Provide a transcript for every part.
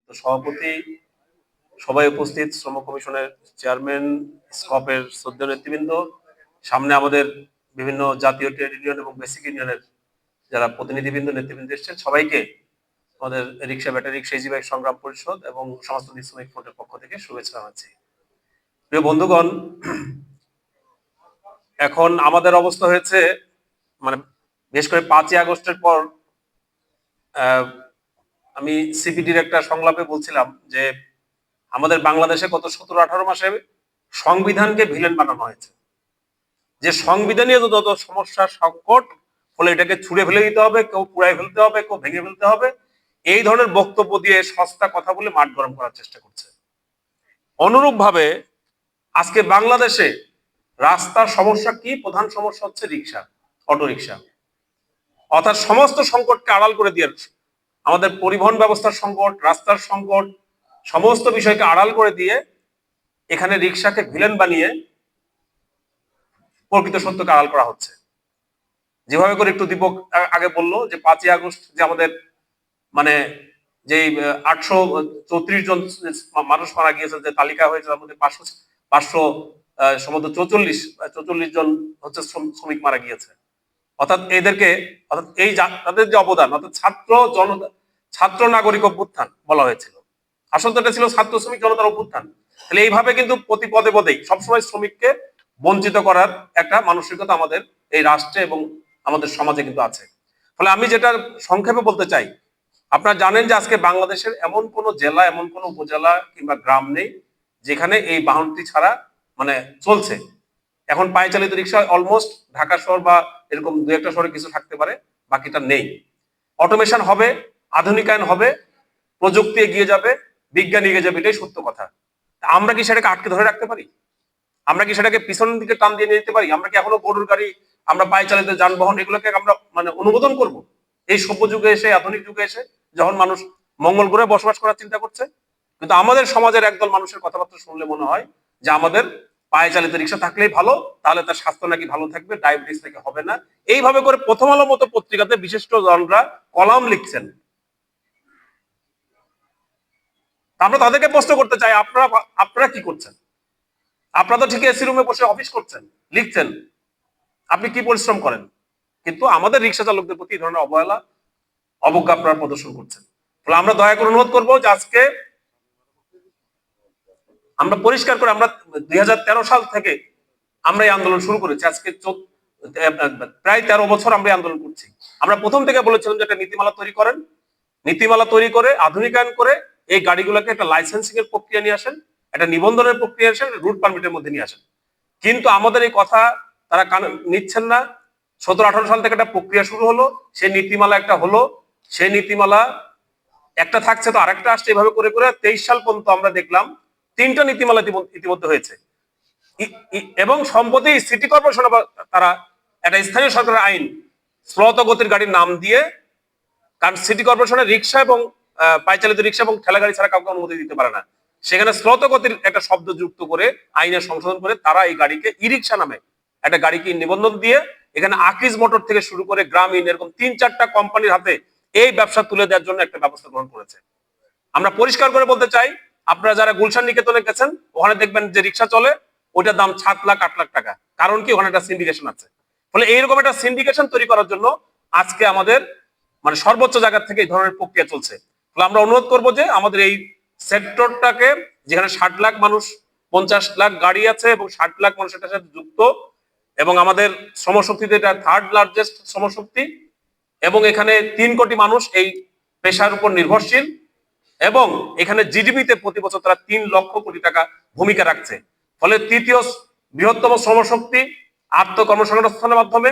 তো সভাপতি, সবাই উপস্থিত, শ্রম কমিশনের চেয়ারম্যান, স্কপের শ্রদ্ধেয় নেতৃবৃন্দ, সামনে আমাদের বিভিন্ন জাতীয় ট্রেড ইউনিয়ন এবং বেসিক ইউনিয়নের যারা প্রতিনিধিবৃন্দ নেতৃবৃন্দ এসেছেন, সবাইকে আমাদের রিক্সা ব্যাটারি রিক্সা ইজি বাইক সংগ্রাম পরিষদ এবং সমাজতান্ত্রিক শ্রমিক ফ্রন্টের পক্ষ থেকে শুভেচ্ছা জানাচ্ছি। প্রিয় বন্ধুগণ, এখন আমাদের অবস্থা হয়েছে মানে বিশেষ করে 5ই আগস্টের পর আমি সিপিডির একটা সংলাপে বলছিলাম যে আমাদের বাংলাদেশে গত 17-18 মাসে সংবিধানকে ভিলেন বানানো হয়েছে, যে সংবিধানীয় যত সমস্যা সংকট, ফলে এটাকে ছুড়ে ফেলে দিতে হবে, কেউ পুড়াই ফেলতে হবে, কেউ ভেঙে ফেলতে হবে, এই ধরনের বক্তব্য দিয়ে সস্তা কথা বলে মাঠ গরম করার চেষ্টা করছে। অনুরূপ ভাবে আজকে বাংলাদেশে রাস্তার সমস্যা কি? প্রধান সমস্যা হচ্ছে রিক্সা, অটো রিক্সা, অর্থাৎ সমস্ত সংকটকে আড়াল করে দিয়ে আমাদের পরিবহন ব্যবস্থার সংকট, রাস্তার সংকট, সমস্ত বিষয়কে আড়াল করে দিয়ে এখানে রিক্সাকে ভিলেন বানিয়ে প্রকৃত সত্যকে আড়াল করা হচ্ছে। যেভাবে করে একটু দীপক আগে বললো যে 5ই আগস্ট যে আমাদের মানে যে 834 জন মানুষ মারা গিয়েছে, যে তালিকা হয়েছে তার মধ্যে 500 সম্ভবত 44 জন হচ্ছে শ্রমিক মারা গিয়েছে। অর্থাৎ এদেরকে, অর্থাৎ এই তাদের যে অবদান, অর্থাৎ ছাত্র নাগরিক অভ্যুত্থান বলা হয়েছিল, আসলে তো এটা ছিল ছাত্র শ্রমিক জনতার অভ্যুত্থান। তাহলে এইভাবে কিন্তু প্রতি পদে পদেই সবসময় শ্রমিককে বঞ্চিত করার একটা মানসিকতা আমাদের এই রাষ্ট্রে এবং আমাদের সমাজে কিন্তু আছে। ফলে আমি যেটা সংক্ষেপে বলতে চাই, আপনারা জানেন যে আজকে বাংলাদেশের এমন কোন জেলা, এমন কোন উপজেলা কিংবা গ্রাম নেই যেখানে এই বাহনটি ছাড়া মানে চলছে। এখন পায়ে চালিত রিক্সা অলমোস্ট ঢাকা শহর বা এরকম দু একটা শহরে কিছু থাকতে পারে, বাকিটা নেই। অটোমেশন হবে, আধুনিকায়ন হবে, প্রযুক্তি এগিয়ে যাবে, বিজ্ঞান এগিয়ে যাবে, এটাই সত্য কথা। আমরা কি সেটাকে আটকে ধরে রাখতে পারি? আমরা কি সেটাকে পিছনের দিকে টান দিয়ে নিয়ে যেতে পারি? আমরা কি এখনো গরুর গাড়ি, আমরা পায়ে চালিত যানবাহন এগুলোকে আমরা মানে অনুমোদন করব এই সভ্য যুগে এসে, আধুনিক যুগে এসে, যখন মানুষ মঙ্গল গ্রহে বসবাস করার চিন্তা করছে? কিন্তু আমাদের সমাজের একদল মানুষের কথাবার্তা শুনলে মনে হয় যে আমাদের পায়ে চালিত রিক্সা থাকলেই ভালো, তাহলে তার স্বাস্থ্য নাকি ভালো থাকবে, ডায়াবেটিস থেকে হবে না। এইভাবে করে প্রথম আলো মতো পত্রিকাতে বিশিষ্ট জনরা কলাম লিখছেন। আমরা তাদেরকে প্রশ্ন করতে চাই, আপনারা কি করছেন? আপনারা তো ঠিক এসি রুমে বসে অফিস করছেন, লিখছেন, আপনি কি পরিশ্রম করেন? কিন্তু আমাদের রিক্সা চালকদের প্রতি এই ধরনের অবহেলা, অবজ্ঞা আপনারা প্রদর্শন করছেন। ফলে আমরা দয়া করে অনুরোধ করবো যে আজকে আমরা পরিষ্কার করে, আমরা 2013 সাল থেকে আমরা এই আন্দোলন শুরু করেছি, আজকে প্রায় 13 বছর আমরা এই আন্দোলন করছি। আমরা প্রথম থেকে বলেছিলাম যে একটা নীতিমালা তৈরি করেন, নীতিমালা তৈরি করে আধুনিকায়ন করে এই গাড়িগুলোকে একটা লাইসেন্সিং এর প্রক্রিয়া নিয়ে আসেন, একটা নিবন্ধনের প্রক্রিয়া আসেন, রুট পারমিটের মধ্যে নিয়ে আসেন। কিন্তু আমাদের এই কথা তারা নিচ্ছেন না। 17-18 সাল থেকে একটা প্রক্রিয়া শুরু হলো, সেই নীতিমালা একটা হলো, সেই নীতিমালা একটা থাকছে তো আরেকটা আসছে, এভাবে করে করে 23 সাল পর্যন্ত আমরা দেখলাম 3টা নীতিমালা ইতিমধ্যে হয়েছে। এবং সম্প্রতি সিটি কর্পোরেশন তারা একটা স্থানীয় সরকারের আইন স্লথ গতির গাড়ির নাম দিয়ে, কারণ সিটি কর্পোরেশনের রিক্সা এবং পাইচালিত রিক্সা এবং ঠেলা গাড়ি ছাড়া কাউকে অনুমতি দিতে পারে না, সেখানে স্লথ গতির একটা শব্দ যুক্ত করে আইনে সংশোধন করে তারা এই গাড়িকে ই রিক্সা নামে একটা গাড়িকে নিবন্ধন দিয়ে এখানে আকিজ মোটর থেকে শুরু করে গ্রামীণ এরকম 3-4টা কোম্পানির হাতে এই ব্যবসা তুলে দেওয়ার জন্য একটা ব্যবস্থা গ্রহণ করেছে। আমরা পরিষ্কার করে বলতে চাই, আপনারা যারা গুলশান নিকেতনে গেছেন, ওখানে দেখবেন যে রিক্সা চলে, ওইটার দাম 7 লাখ 8 লাখ টাকা। কারণ কি? ওখানে একটা সিন্ডিকেশন আছে। ফলে এইরকম একটা সিন্ডিকেশন তৈরি করার জন্য আজকে আমাদের মানে সর্বোচ্চ জায়গা থেকে এই ধরনের প্রক্রিয়া চলছে। ফলে আমরা অনুরোধ করবো যে আমাদের এই সেক্টরটাকে, যেখানে 60 লাখ মানুষ, 50 লাখ গাড়ি আছে এবং 60 লাখ মানুষ এটার সাথে যুক্ত, এবং আমাদের শ্রমশক্তিতে এটা 3rd লার্জেস্ট শ্রমশক্তি, এবং এখানে 3 কোটি মানুষ এই পেশার উপর নির্ভরশীল, এবং এখানে জিডিপিতে প্রতি বছর তারা 3 লক্ষ কোটি টাকা ভূমিকা রাখছে। ফলে তৃতীয় বৃহত্তম শ্রমশক্তি আত্মকর্মসংস্থানের মাধ্যমে,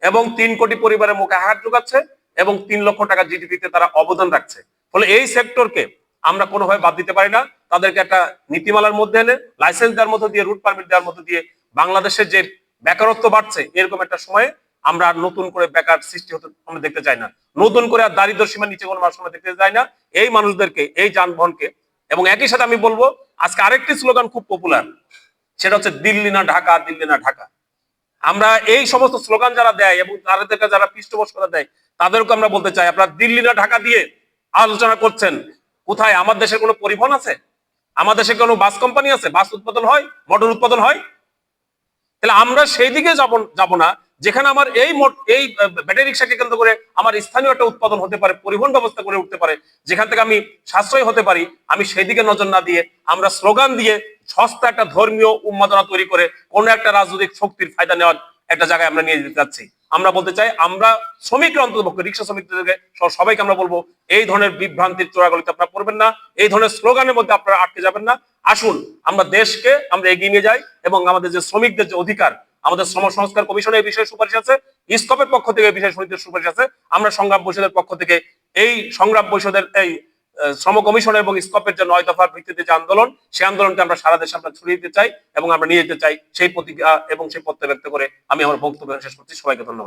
এবং 3 কোটি পরিবারের মুখে আহার যোগাচ্ছে, এবং 3 লক্ষ টাকা জিডিপিতে তারা অবদান রাখছে। ফলে এই সেক্টরকে আমরা কোনোভাবে বাদ দিতে পারি না। তাদেরকে একটা নীতিমালার মধ্যে এনে, লাইসেন্স দেওয়ার মধ্যে দিয়ে, রুট পারমিট দেওয়ার মধ্যে দিয়ে, বাংলাদেশের যে বেকারত্ব বাড়ছে, এরকম একটা সময়ে আমরা আর নতুন করে বেকার সৃষ্টি হতে আমরা দেখতে চাই না, নতুন করে আর দারিদ্র সীমার নিচে কোনো মানুষ আমরা দেখতে চাই না। এই মানুষদেরকে, এই যানবাহনকে, এবং একই সাথে আমি বলবো আজকে আরেকটি স্লোগান খুব পপুলার, সেটা হচ্ছে দিল্লি না ঢাকা, দিল্লি না ঢাকা। আমরা এই সমস্ত স্লোগান যারা দেয় এবং তাদেরকে যারা পৃষ্ঠপোষকতা দেয়, তাদেরকে আমরা বলতে চাই, আপনারা দিল্লি না ঢাকা দিয়ে আলোচনা করছেন, কোথায়? আমার দেশের কোনো পরিবহন আছে? আমার দেশে কোনো বাস কোম্পানি আছে? বাস উৎপাদন হয়, মোটর উৎপাদন হয়? তাহলে আমরা সেই দিকে যাব না যেখানে আমার এই ব্যাটারি রিক্সাকে কেন্দ্র করে আমার স্থানীয় একটা উৎপাদন হতে পারে, পরিবহন ব্যবস্থা করে উঠতে পারে, যেখান থেকে আমি সাশ্রয় হতে পারি। আমি সেই দিকে নজর না দিয়ে আমরা স্লোগান দিয়ে সস্তা একটা ধর্মীয় উন্মাদনা তৈরি করে কোন একটা রাজনৈতিক শক্তির ফায়দা নেওয়ার একটা জায়গায় আমরা নিয়ে যেতে যাচ্ছি। আমরা বলতে চাই, আমরা শ্রমিকরা অন্ততপক্ষে রিক্সা শ্রমিকদেরকে সবাইকে আমরা বলবো, এই ধরনের বিভ্রান্তির চোরাগলিতে আপনারা পড়বেন না, এই ধরনের স্লোগানের মধ্যে আপনারা আটকে যাবেন না। আসুন আমরা দেশকে আমরা এগিয়ে নিয়ে যাই এবং আমাদের যে শ্রমিকদের যে অধিকার, আমাদের শ্রম সংস্কার কমিশনের এই বিষয়ে সুপারিশ আছে, ইসকপের পক্ষ থেকে এই বিষয়ে সমিতির সুপারিশ আছে। আমরা সংগ্রাম পরিষদের পক্ষ থেকে এই সংগ্রাম পরিষদের এই শ্রম কমিশন এবং ইসকপের যে 9 দফার ভিত্তিতে যে আন্দোলন, সেই আন্দোলনকে আমরা সারা দেশে আমরা ছড়িয়ে দিতে চাই এবং আমরা নিয়ে যেতে চাই। সেই প্রতিজ্ঞা এবং সেই প্রত্যয় ব্যক্ত করে আমি আমার বক্তব্য শেষ করছি। সবাইকে ধন্যবাদ।